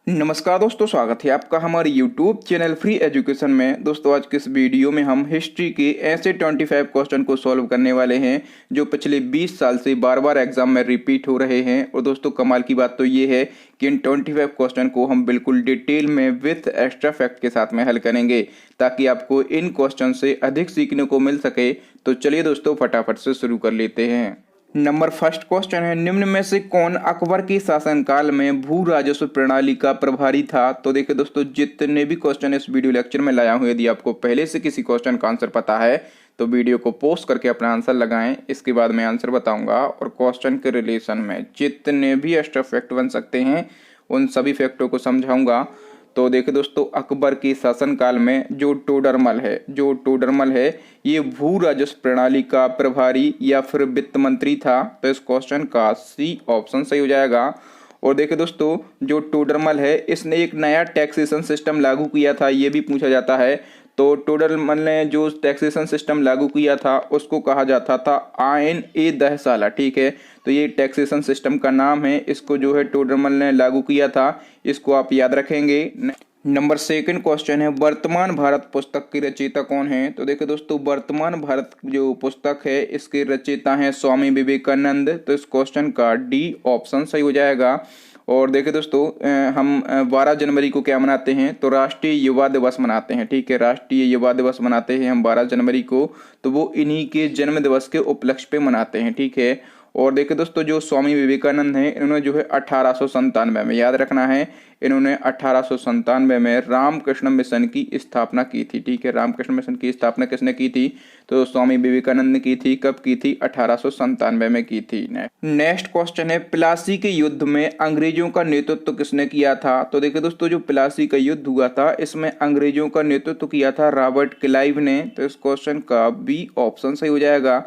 नमस्कार दोस्तों, स्वागत है आपका हमारे YouTube चैनल फ्री एजुकेशन में। दोस्तों आज के इस वीडियो में हम हिस्ट्री के ऐसे 25 क्वेश्चन को सॉल्व करने वाले हैं जो पिछले 20 साल से बार बार एग्जाम में रिपीट हो रहे हैं। और दोस्तों कमाल की बात तो ये है कि इन 25 क्वेश्चन को हम बिल्कुल डिटेल में विथ एक्स्ट्रा फैक्ट के साथ में हल करेंगे ताकि आपको इन क्वेश्चन से अधिक सीखने को मिल सके। तो चलिए दोस्तों फटाफट से शुरू कर लेते हैं। नंबर फर्स्ट क्वेश्चन है, निम्न में से कौन अकबर के शासनकाल में भू राजस्व प्रणाली का प्रभारी था? तो देखिए दोस्तों, जितने भी क्वेश्चन इस वीडियो लेक्चर में लाया हूं, यदि आपको पहले से किसी क्वेश्चन का आंसर पता है तो वीडियो को पॉज करके अपना आंसर लगाएं। इसके बाद मैं आंसर बताऊंगा और क्वेश्चन के रिलेशन में जितने भी एक्स्ट्रा फैक्ट बन सकते हैं उन सभी फैक्टों को समझाऊंगा। तो देखिए दोस्तों, अकबर के शासनकाल में जो टोडरमल है ये भू राजस्व प्रणाली का प्रभारी या फिर वित्त मंत्री था। तो इस क्वेश्चन का सी ऑप्शन सही हो जाएगा। और देखिए दोस्तों, जो टोडरमल है इसने एक नया टैक्सेशन सिस्टम लागू किया था, ये भी पूछा जाता है। तो टोडरमल ने जो टैक्सेशन सिस्टम लागू किया था उसको कहा जाता था आयन ए दहसाला। ठीक है, तो ये टैक्सेशन सिस्टम का नाम है। इसको जो है टोडरमल ने लागू किया था, इसको आप याद रखेंगे। नंबर सेकंड क्वेश्चन है, वर्तमान भारत पुस्तक की रचयिता कौन है? तो देखिए दोस्तों, वर्तमान भारत जो पुस्तक है इसके रचयिता हैं स्वामी विवेकानंद। तो इस क्वेश्चन का डी ऑप्शन सही हो जाएगा। और देखिए दोस्तों, हम 12 जनवरी को क्या मनाते हैं? तो राष्ट्रीय युवा दिवस मनाते हैं। ठीक है, राष्ट्रीय युवा दिवस मनाते हैं हम 12 जनवरी को। तो वो इन्हीं के जन्म दिवस के उपलक्ष्य पे मनाते हैं। ठीक है, और देखिए दोस्तों, जो स्वामी विवेकानंद हैं इन्होंने जो है 1897 में, याद रखना है, इन्होंने 1897 में रामकृष्ण मिशन की स्थापना की थी। ठीक है, रामकृष्ण मिशन की स्थापना किसने की थी? तो स्वामी विवेकानंद ने की थी। कब की थी? 1897 में की थी। नेक्स्ट क्वेश्चन है, प्लासी के युद्ध में अंग्रेजों का नेतृत्व किसने किया था? तो देखिए दोस्तों, जो प्लासी का युद्ध हुआ था इसमें अंग्रेजों का नेतृत्व किया था रॉबर्ट क्लाइव ने। तो इस क्वेश्चन का बी ऑप्शन सही हो जाएगा।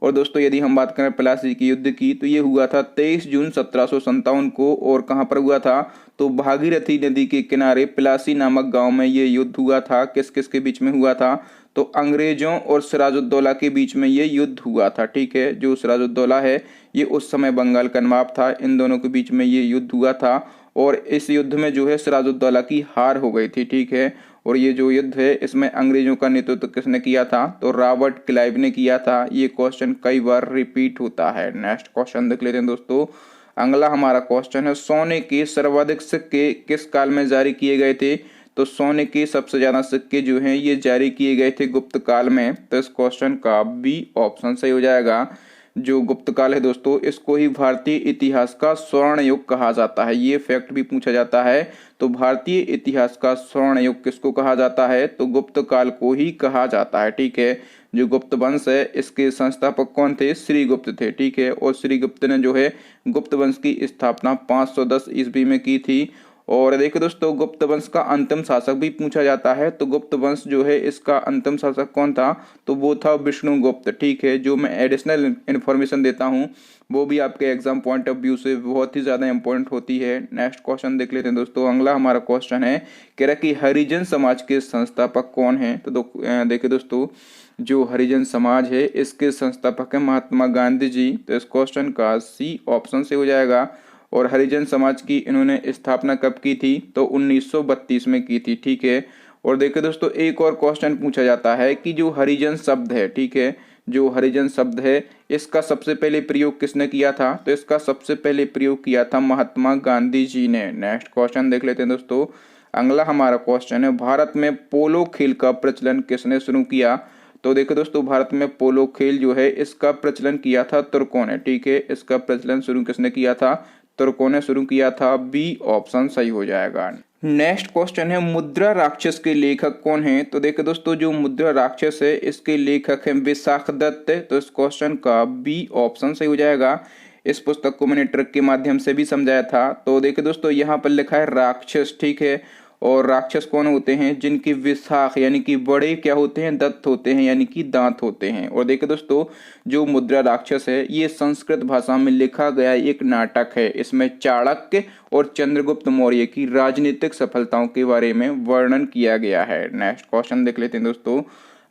और दोस्तों यदि हम बात करें प्लासी के युद्ध की तो ये हुआ था 23 जून 1757 को। और कहाँ पर हुआ था? तो भागीरथी नदी के किनारे प्लासी नामक गांव में ये युद्ध हुआ था। किस किस के बीच में हुआ था? तो अंग्रेजों और सिराजुद्दौला के बीच में ये युद्ध हुआ था। ठीक है, जो सिराजुद्दौला है ये उस समय बंगाल का नवाब था, इन दोनों के बीच में ये युद्ध हुआ था। और इस युद्ध में जो है सिराजुद्दौला की हार हो गई थी। ठीक है, और ये जो युद्ध है इसमें अंग्रेजों का नेतृत्व किसने किया था? तो रॉबर्ट क्लाइव ने किया था। ये क्वेश्चन कई बार रिपीट होता है। नेक्स्ट क्वेश्चन देख लेते हैं दोस्तों। अगला हमारा क्वेश्चन है, सोने के सर्वाधिक सिक्के किस काल में जारी किए गए थे? तो सोने के सबसे ज्यादा सिक्के जो हैं ये जारी किए गए थे गुप्त काल में। तो इस क्वेश्चन का बी ऑप्शन सही हो जाएगा। जो गुप्त काल है दोस्तों, इसको ही भारतीय इतिहास का स्वर्ण युग कहा जाता है। ये फैक्ट भी पूछा जाता है। तो भारतीय इतिहास का स्वर्ण युग किसको कहा जाता है? तो गुप्त काल को ही कहा जाता है। ठीक है, जो गुप्त वंश है इसके संस्थापक कौन थे? श्रीगुप्त थे। ठीक है, और श्रीगुप्त ने जो है गुप्त वंश की स्थापना 510 ईस्वी में की थी। और देखिए दोस्तों, गुप्त वंश का अंतिम शासक भी पूछा जाता है। तो गुप्त वंश जो है इसका अंतिम शासक कौन था? तो वो था विष्णुगुप्त। ठीक है, जो मैं एडिशनल इन्फॉर्मेशन देता हूँ वो भी आपके एग्जाम पॉइंट ऑफ व्यू से बहुत ही ज्यादा इंपॉर्टेंट होती है। नेक्स्ट क्वेश्चन देख लेते हैं दोस्तों। अगला हमारा क्वेश्चन है, कह रहा कि हरिजन समाज के संस्थापक कौन है? तो देखिए दोस्तों, जो हरिजन समाज है इसके संस्थापक है महात्मा गांधी जी। तो इस क्वेश्चन का सी ऑप्शन से हो जाएगा। और हरिजन समाज की इन्होंने स्थापना कब की थी? तो 1932 में की थी। ठीक है, और देखिए दोस्तों, एक और क्वेश्चन पूछा जाता है कि जो हरिजन शब्द है, ठीक है, जो हरिजन शब्द है इसका सबसे पहले प्रयोग किसने किया था? तो इसका सबसे पहले प्रयोग किया था महात्मा गांधी जी ने। नेक्स्ट क्वेश्चन देख लेते हैं दोस्तों। अगला हमारा क्वेश्चन है, भारत में पोलो खेल का प्रचलन किसने शुरू किया? तो देखो दोस्तों, भारत में पोलो खेल जो है इसका प्रचलन किया था तुर्कों ने। ठीक है, इसका प्रचलन शुरू किसने किया था? तुर्कों ने शुरू किया था। बी ऑप्शन सही हो जाएगा। नेक्स्ट क्वेश्चन है, मुद्रा राक्षस के लेखक कौन है? तो देखिए दोस्तों, जो मुद्रा राक्षस है इसके लेखक हैं विशाखदत्त। तो इस क्वेश्चन का बी ऑप्शन सही हो जाएगा। इस पुस्तक को मैंने ट्रिक के माध्यम से भी समझाया था। तो देखिए दोस्तों, यहाँ पर लिखा है राक्षस। ठीक है, और राक्षस कौन होते हैं? जिनकी विशाख यानी कि बड़े क्या होते हैं? दंत होते हैं, यानी कि दांत होते हैं। और देखिए दोस्तों, जो मुद्रा राक्षस है ये संस्कृत भाषा में लिखा गया एक नाटक है। इसमें चाणक्य और चंद्रगुप्त मौर्य की राजनीतिक सफलताओं के बारे में वर्णन किया गया है। नेक्स्ट क्वेश्चन देख लेते हैं दोस्तों।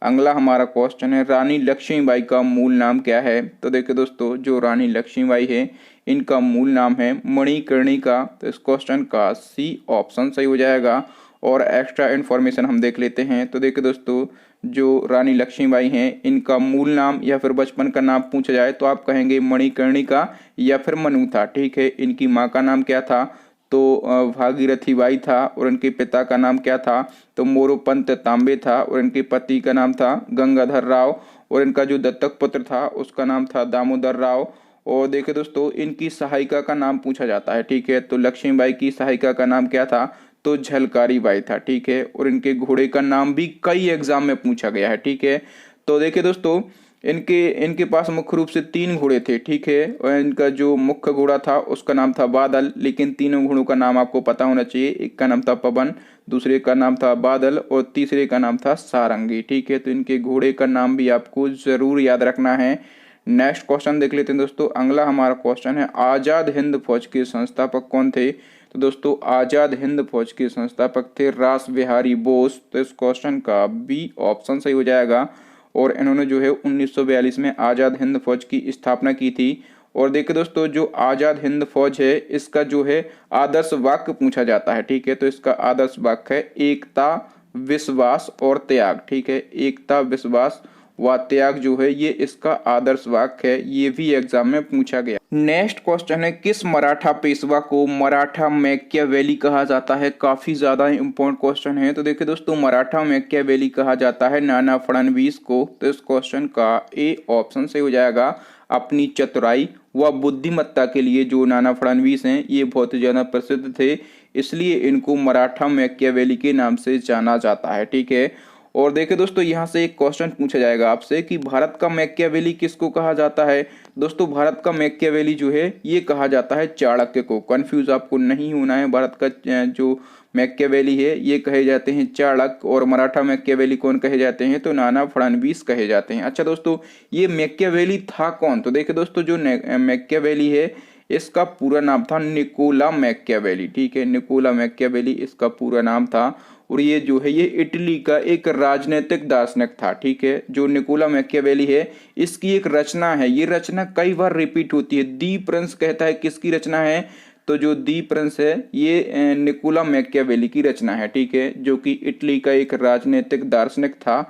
अगला हमारा क्वेश्चन है रानी लक्ष्मीबाई का मूल नाम क्या है। तो देखिए दोस्तों, जो रानी लक्ष्मीबाई है इनका मूल नाम है मणिकर्णिका। तो इस क्वेश्चन का सी ऑप्शन सही हो जाएगा। और एक्स्ट्रा इन्फॉर्मेशन हम देख लेते हैं। तो देखिए दोस्तों, जो रानी लक्ष्मीबाई हैं इनका मूल नाम या फिर बचपन का नाम पूछा जाए तो आप कहेंगे मणिकर्णिका या फिर मनुथा। ठीक है, इनकी माँ का नाम क्या था, तो भागीरथी बाई था। और इनके पिता का नाम क्या था, तो मोरोपंत तांबे था। और इनके पति का नाम था गंगाधर राव। और इनका जो दत्तक पुत्र था उसका नाम था दामोदर राव। और देखिए दोस्तों, इनकी सहायिका का नाम पूछा जाता है। ठीक है, तो लक्ष्मीबाई की सहायिका का नाम क्या था, तो झलकारी बाई था। ठीक है, और इनके घोड़े का नाम भी कई एग्जाम में पूछा गया है। ठीक है, तो देखिए दोस्तों, इनके इनके पास मुख्य रूप से 3 घोड़े थे। ठीक है, और इनका जो मुख्य घोड़ा था उसका नाम था बादल। लेकिन तीनों घोड़ों का नाम आपको पता होना चाहिए। एक का नाम था पवन, दूसरे का नाम था बादल और तीसरे का नाम था सारंगी। ठीक है, तो इनके घोड़े का नाम भी आपको जरूर याद रखना है। नेक्स्ट क्वेश्चन देख लेते हैं दोस्तों। अगला हमारा क्वेश्चन है आजाद हिंद फौज के संस्थापक कौन थे। तो दोस्तों, आजाद हिंद फौज के संस्थापक थे रास बिहारी बोस। तो इस क्वेश्चन का बी ऑप्शन सही हो जाएगा। और इन्होंने जो है 1942 में आजाद हिंद फौज की स्थापना की थी। और देखिए दोस्तों, जो आजाद हिंद फौज है इसका जो है आदर्श वाक्य पूछा जाता है। ठीक है, तो इसका आदर्श वाक्य है एकता, विश्वास और त्याग। ठीक है, एकता, विश्वास व त्याग जो है ये इसका आदर्श वाक्य है। ये भी एग्जाम में पूछा गया। नेक्स्ट क्वेश्चन है किस मराठा पेशवा को मराठा मैकियावेली कहा जाता है। काफी ज्यादा इंपॉर्टेंट क्वेश्चन है। तो देखिए दोस्तों, मराठा मैकियावेली कहा जाता है नाना फडणवीस को। तो इस क्वेश्चन का ए ऑप्शन से हो जाएगा। अपनी चतुराई व बुद्धिमत्ता के लिए जो नाना फडणवीस हैं ये बहुत ज्यादा प्रसिद्ध थे, इसलिए इनको मराठा मैकियावेली के नाम से जाना जाता है। ठीक है, और देखिए दोस्तों, यहाँ से एक क्वेश्चन पूछा जाएगा आपसे कि भारत का मैकियावेली किसको कहा जाता है। दोस्तों, भारत का मैकियावेली जो है ये कहा जाता है चाणक्य को। कंफ्यूज आपको नहीं होना है। भारत का जो मैकियावेली है ये कहे जाते हैं चाणक्य। और मराठा मैकियावेली कौन कहे जाते हैं, तो नाना फडणवीस कहे जाते हैं। अच्छा दोस्तों, ये मैकियावेली था कौन। तो देखिए दोस्तों, जो मैकियावेली है इसका पूरा नाम था निकोला मैकियावेली। ठीक है, निकोला मैकियावेली इसका पूरा नाम था। और ये जो है ये इटली का एक राजनीतिक दार्शनिक था। ठीक है, जो निकोला मैकियावेली है इसकी एक रचना है। ये रचना कई बार रिपीट होती है। दी प्रिंस कहता है किसकी रचना है, तो जो दी प्रिंस है ये निकोला मैकियावेली की रचना है। ठीक है, जो कि इटली का एक राजनीतिक दार्शनिक था।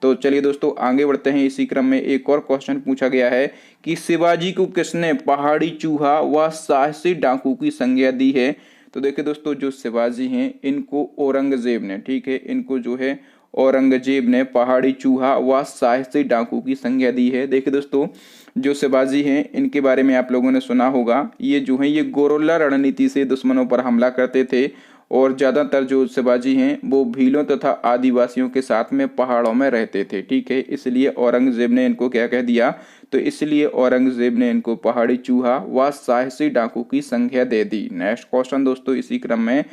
तो चलिए दोस्तों आगे बढ़ते हैं। इसी क्रम में एक और क्वेश्चन पूछा गया है कि शिवाजी को किसने पहाड़ी चूहा व साहसी डाकू की संज्ञा दी है। तो देखिए दोस्तों, जो शिवाजी हैं इनको औरंगजेब ने, ठीक है, इनको जो है औरंगजेब ने पहाड़ी चूहा व साहसी डाकू की संज्ञा दी है। देखिए दोस्तों, जो शिवाजी हैं इनके बारे में आप लोगों ने सुना होगा। ये जो है ये गोरोला रणनीति से दुश्मनों पर हमला करते थे। और ज़्यादातर जो शिवाजी हैं वो भीलों तथा आदिवासियों के साथ में पहाड़ों में रहते थे। ठीक है, इसलिए औरंगजेब ने इनको क्या कह दिया, तो इसलिए औरंगजेब ने इनको पहाड़ी चूहा व साहसी डाकू की संज्ञा दे दी। नेक्स्ट क्वेश्चन दोस्तों इसी क्रम में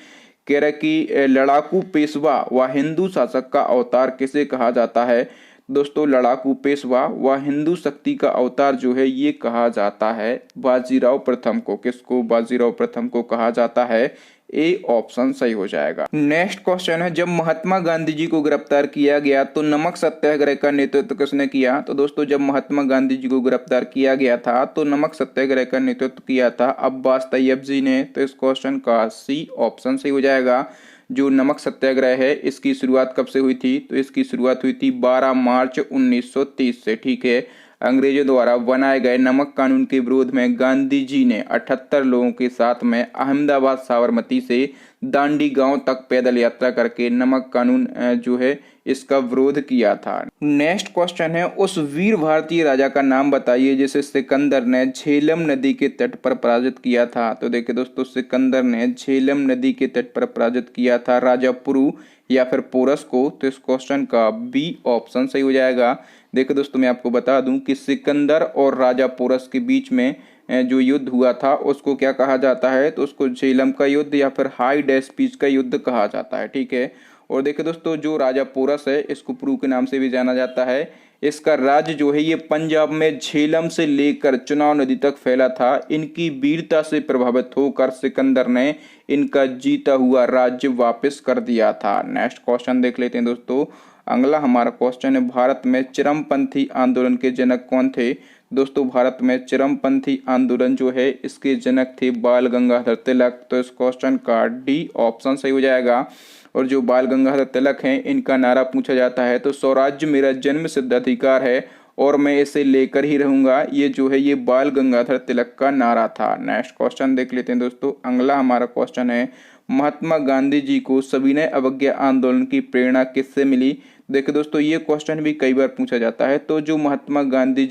कह रहा है कि लड़ाकू पेशवा व हिंदू शासक का अवतार किसे कहा जाता है। दोस्तों, लड़ाकू पेशवा व हिंदू शक्ति का अवतार जो है ये कहा जाता है बाजीराव प्रथम को। किसको, बाजीराव प्रथम को कहा जाता है। ए ऑप्शन सही हो जाएगा। नेक्स्ट क्वेश्चन है जब महात्मा गांधी जी को गिरफ्तार किया गया तो नमक सत्याग्रह का नेतृत्व किसने किया। तो दोस्तों, जब महात्मा गांधी जी को गिरफ्तार किया गया था तो नमक सत्याग्रह का नेतृत्व किया था अब्बास तैयब जी ने। तो इस क्वेश्चन का सी ऑप्शन सही हो जाएगा। जो नमक सत्याग्रह है इसकी शुरुआत कब से हुई थी, तो इसकी शुरुआत हुई थी 12 मार्च 1930 से। ठीक है, अंग्रेजों द्वारा बनाए गए नमक कानून के विरोध में गांधी जी ने 78 लोगों के साथ में अहमदाबाद साबरमती से दांडी गांव तक पैदल यात्रा करके नमक कानून जो है इसका विरोध किया था। नेक्स्ट क्वेश्चन है उस वीर भारतीय राजा का नाम बताइए जिसे सिकंदर ने झेलम नदी के तट पर पराजित किया था। तो देखिए दोस्तों, सिकंदर ने झेलम नदी के तट पर पराजित किया था राजा पुरु या फिर पोरस को। तो इस क्वेश्चन का बी ऑप्शन सही हो जाएगा। देखिए दोस्तों, मैं आपको बता दूं कि सिकंदर और राजा पोरस के बीच में जो युद्ध हुआ था उसको क्या कहा जाता है, तो उसको झेलम का युद्ध या फिर हाई डैश पीच का युद्ध कहा जाता है। ठीक है, और देखिए दोस्तों, जो राजा पोरस है इसको पुरु के नाम से भी जाना जाता है। इसका राज्य जो है ये पंजाब में झेलम से लेकर चुनाव नदी तक फैला था। इनकी वीरता से प्रभावित होकर सिकंदर ने इनका जीता हुआ राज्य वापस कर दिया था। नेक्स्ट क्वेश्चन देख लेते हैं दोस्तों। अगला हमारा क्वेश्चन है, भारत में चरमपंथी आंदोलन के जनक कौन थे? दोस्तों भारत में चरमपंथी आंदोलन जो है इसके जनक थे बाल गंगाधर तिलक। तो इस क्वेश्चन का डी ऑप्शन सही हो जाएगा। और जो बाल गंगाधर तिलक हैं इनका नारा पूछा जाता है तो स्वराज्य मेरा जन्म सिद्ध अधिकार है और मैं इसे लेकर ही रहूंगा, ये जो है ये बाल गंगाधर तिलक का नारा था। नेक्स्ट क्वेश्चन देख लेते हैं दोस्तों। अगला हमारा क्वेश्चन है, महात्मा गांधी जी को सविनय अवज्ञा आंदोलन की प्रेरणा किससे मिली? देखिए दोस्तों ये क्वेश्चन भी कई बार पूछा जाता है। तो जो महात्मा गांधी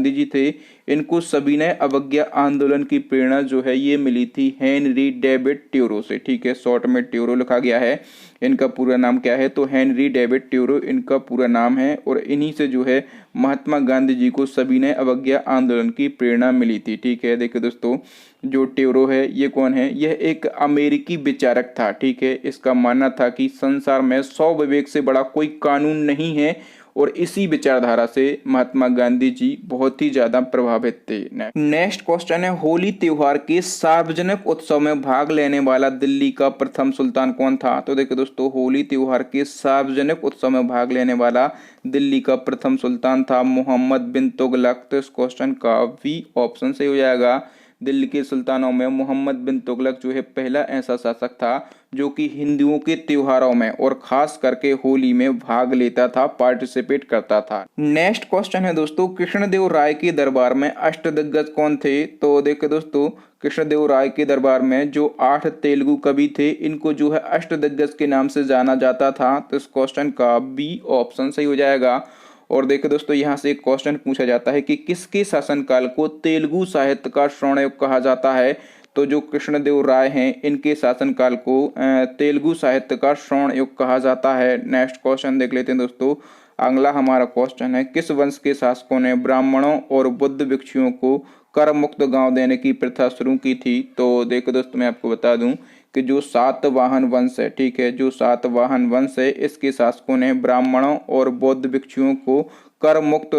जी थे इनको सविनय अवज्ञा आंदोलन की प्रेरणा जो है ये मिली थी हेनरी डेविड ट्यूरो से। ठीक है, शॉर्ट में ट्यूरो लिखा गया है। इनका पूरा नाम क्या है? तो हेनरी डेविड ट्यूरो इनका पूरा नाम है और इन्हीं से जो है महात्मा गांधी जी को सविनय अवज्ञा आंदोलन की प्रेरणा मिली थी। ठीक है, देखिए दोस्तों जो ट्यूरो है ये कौन है? यह एक अमेरिकी विचारक था। ठीक है, इसका मानना था कि संसार में 100 विवेक से बड़ा कोई कानून नहीं है और इसी विचारधारा से महात्मा गांधी जी बहुत ही ज्यादा प्रभावित थे। नेक्स्ट क्वेश्चन है, होली त्योहार के सार्वजनिक उत्सव में भाग लेने वाला दिल्ली का प्रथम सुल्तान कौन था? तो देखिए दोस्तों होली त्योहार के सार्वजनिक उत्सव में भाग लेने वाला दिल्ली का प्रथम सुल्तान था मोहम्मद बिन तुगलक। तो इस क्वेश्चन का वी ऑप्शन सही हो जाएगा। दिल्ली के सुल्तानों में मोहम्मद बिन तुगलक जो है पहला ऐसा शासक था जो कि हिंदुओं के त्योहारों में और खास करके होली में भाग लेता था, पार्टिसिपेट करता था। नेक्स्ट क्वेश्चन है दोस्तों, कृष्णदेव राय के दरबार में अष्टदिग्गज कौन थे? तो देखिए दोस्तों कृष्णदेव राय के दरबार में जो 8 तेलुगु कवि थे इनको जो है अष्टदिग्गज के नाम से जाना जाता था। तो इस क्वेश्चन का बी ऑप्शन सही हो जाएगा। और देखिए दोस्तों यहाँ से एक क्वेश्चन पूछा जाता है कि किसके शासनकाल को तेलुगु साहित्य का स्वर्ण युग कहा जाता है? तो जो कृष्णदेव राय हैं इनके शासनकाल को तेलुगु साहित्य का स्वर्ण युग कहा जाता है। नेक्स्ट क्वेश्चन देख लेते हैं दोस्तों। अगला हमारा क्वेश्चन है, किस वंश के शासकों ने ब्राह्मणों और बुद्ध भिक्षुओं को कर मुक्त गांव देने की प्रथा शुरू की थी? तो देखो दोस्तों मैं आपको बता दूं कि जो सातवाहन वंश है, ठीक है, जो सातवाहन वंश है इसके शासकों ने ब्राह्मणों और बौद्ध भिक्षुओं को कर मुक्त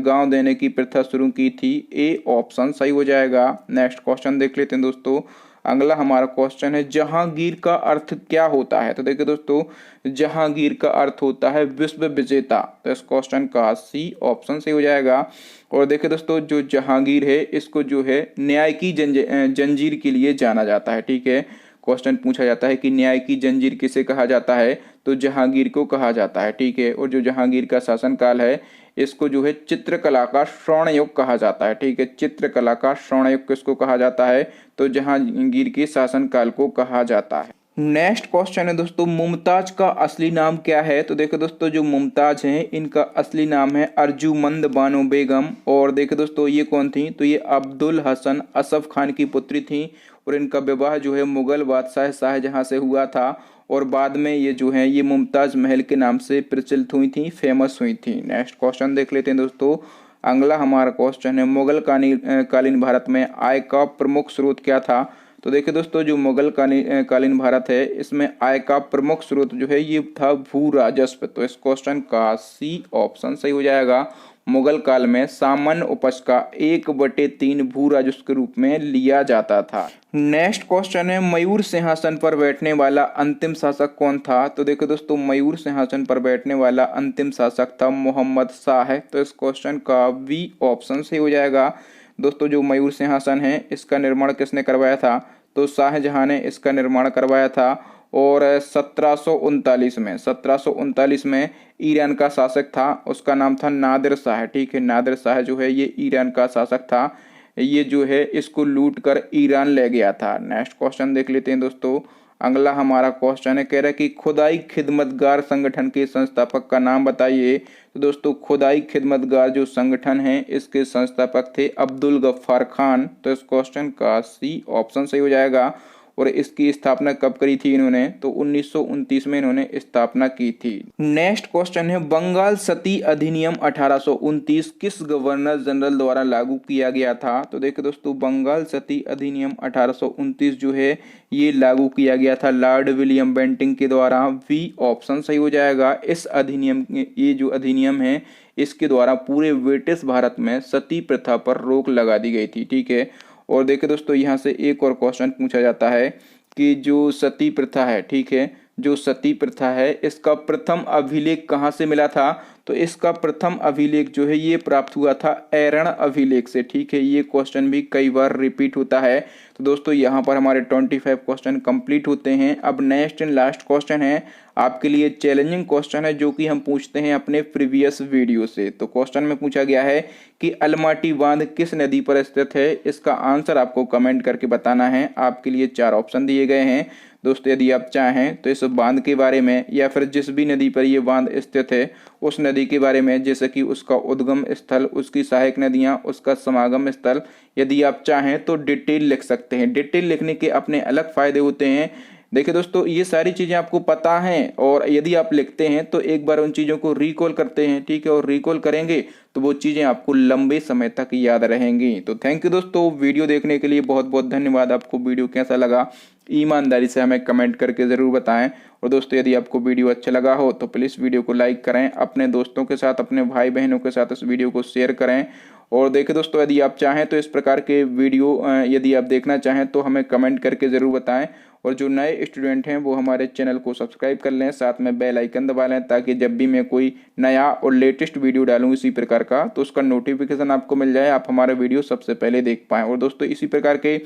गांव देने की प्रथा शुरू की थी। ए ऑप्शन सही हो जाएगा। नेक्स्ट क्वेश्चन देख लेते हैं दोस्तों। अगला हमारा क्वेश्चन है, जहांगीर का अर्थ क्या होता है? तो देखिए दोस्तों जहांगीर का अर्थ होता है विश्व विजेता। तो इस क्वेश्चन का सी ऑप्शन सही हो जाएगा। और देखिए दोस्तों जो जहांगीर है इसको जो है न्याय की जंजीर के लिए जाना जाता है। ठीक है, क्वेश्चन पूछा जाता है कि न्याय की जंजीर किसे कहा जाता है? तो जहांगीर को कहा जाता है। ठीक है, और जो जहांगीर का शासनकाल है इसको जो है चित्रकला का स्वर्ण युग कहा जाता है। ठीक है, चित्रकला का स्वर्ण युग किसको कहा जाता है? तो जहांगीर के शासनकाल को कहा जाता है। नेक्स्ट क्वेश्चन है दोस्तों, मुमताज का असली नाम क्या है? तो देखो दोस्तों जो मुमताज हैं इनका असली नाम है अर्जुमंद बानो बेगम। और देखो दोस्तों ये कौन थी? तो ये अब्दुल हसन असफ खान की पुत्री थी और इनका विवाह जो है मुगल बादशाह शाहजहां से हुआ था और बाद में ये जो है ये मुमताज महल के नाम से प्रचलित हुई थी, फेमस हुई थी। नेक्स्ट क्वेश्चन देख लेते हैं दोस्तों। अगला हमारा क्वेश्चन है, मुगल कालीन भारत में आय का प्रमुख स्रोत क्या था? तो देखिए दोस्तों जो मुगल कालीन भारत है इसमें आय का प्रमुख स्रोत जो है ये था भू राजस्व। तो इस क्वेश्चन का सी ऑप्शन सही हो जाएगा। मुगल काल में सामान्य उपज का 1/3 भू राजस्व के रूप में लिया जाता था। नेक्स्ट क्वेश्चन है, मयूर सिंहासन पर बैठने वाला अंतिम शासक कौन था? तो देखो दोस्तों मयूर सिंहासन पर बैठने वाला अंतिम शासक था मोहम्मद शाह। तो इस क्वेश्चन का बी ऑप्शन सही हो जाएगा। दोस्तों जो मयूर सिंहासन है इसका निर्माण किसने करवाया था? तो शाहजहां ने इसका निर्माण करवाया था और 1739 में ईरान का शासक था, उसका नाम था नादिर शाह। ठीक है, नादिर शाह जो है ये ईरान का शासक था, ये जो है इसको लूट कर ईरान ले गया था। नेक्स्ट क्वेश्चन देख लेते हैं दोस्तों। अगला हमारा क्वेश्चन है, कह रहा है कि खुदाई खिदमतगार संगठन के संस्थापक का नाम बताइए। तो दोस्तों खुदाई खिदमतगार जो संगठन है इसके संस्थापक थे अब्दुल गफ्फार खान। तो इस क्वेश्चन का सी ऑप्शन सही हो जाएगा। और इसकी स्थापना कब करी थी इन्होंने? तो 1929 में इन्होंने स्थापना की थी। नेक्स्ट क्वेश्चन है, बंगाल सती अधिनियम 1829 किस गवर्नर जनरल द्वारा लागू किया गया था? तो देखिए दोस्तों बंगाल सती अधिनियम 1829 जो है ये लागू किया गया था लॉर्ड विलियम बेंटिंक के द्वारा। वी ऑप्शन सही हो जाएगा। इस अधिनियम ये जो अधिनियम है इसके द्वारा पूरे ब्रिटिश भारत में सती प्रथा पर रोक लगा दी गई थी। ठीक है, और देखिए दोस्तों यहाँ से एक और क्वेश्चन पूछा जाता है कि जो सती प्रथा है, ठीक है, जो सती प्रथा है इसका प्रथम अभिलेख कहाँ से मिला था? तो इसका प्रथम अभिलेख जो है ये प्राप्त हुआ था ऐरण अभिलेख से। ठीक है, ये क्वेश्चन भी कई बार रिपीट होता है। तो दोस्तों यहाँ पर हमारे 25 क्वेश्चन कंप्लीट होते हैं। अब नेक्स्ट एंड लास्ट क्वेश्चन है आपके लिए चैलेंजिंग क्वेश्चन है, जो कि हम पूछते हैं अपने प्रीवियस वीडियो से। तो क्वेश्चन में पूछा गया है कि अलमाटी बांध किस नदी पर स्थित है? इसका आंसर आपको कमेंट करके बताना है। आपके लिए 4 ऑप्शन दिए गए हैं दोस्तों। यदि आप चाहें तो इस बांध के बारे में या फिर जिस भी नदी पर यह बांध स्थित है उस नदी के बारे में, जैसे कि उसका उद्गम स्थल, उसकी सहायक नदियां, उसका समागम स्थल, यदि आप चाहें तो डिटेल लिख सकते हैं। डिटेल लिखने के अपने अलग फायदे होते हैं। देखिए दोस्तों, ये सारी चीज़ें आपको पता हैं और यदि आप लिखते हैं तो एक बार उन चीज़ों को रिकॉल करते हैं, ठीक है, और रिकॉल करेंगे तो वो चीज़ें आपको लंबे समय तक याद रहेंगी। तो थैंक यू दोस्तों, वीडियो देखने के लिए बहुत बहुत धन्यवाद। आपको वीडियो कैसा लगा ईमानदारी से हमें कमेंट करके ज़रूर बताएं। और दोस्तों यदि आपको वीडियो अच्छा लगा हो तो प्लीज़ वीडियो को लाइक करें, अपने दोस्तों के साथ, अपने भाई बहनों के साथ इस वीडियो को शेयर करें। और देखिए दोस्तों, यदि आप चाहें तो इस प्रकार के वीडियो यदि आप देखना चाहें तो हमें कमेंट करके ज़रूर बताएं। और जो नए स्टूडेंट हैं वो हमारे चैनल को सब्सक्राइब कर लें, साथ में बेल आइकन दबा लें, ताकि जब भी मैं कोई नया और लेटेस्ट वीडियो डालूँ इसी प्रकार का तो उसका नोटिफिकेशन आपको मिल जाए, आप हमारे वीडियो सबसे पहले देख पाएँ। और दोस्तों इसी प्रकार के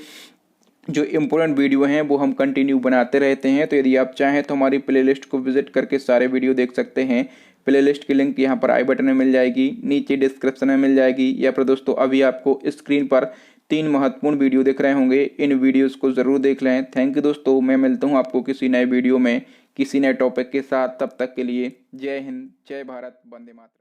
जो इम्पोर्टेंट वीडियो हैं वो हम कंटिन्यू बनाते रहते हैं। तो यदि आप चाहें तो हमारी प्लेलिस्ट को विजिट करके सारे वीडियो देख सकते हैं। प्लेलिस्ट की लिंक यहाँ पर आई बटन में मिल जाएगी, नीचे डिस्क्रिप्शन में मिल जाएगी, या फिर दोस्तों अभी आपको स्क्रीन पर 3 महत्वपूर्ण वीडियो दिख रहे होंगे, इन वीडियोस को ज़रूर देख लें। थैंक यू दोस्तों, मैं मिलता हूँ आपको किसी नए वीडियो में किसी नए टॉपिक के साथ। तब तक के लिए जय हिंद, जय भारत, वंदे मातरम।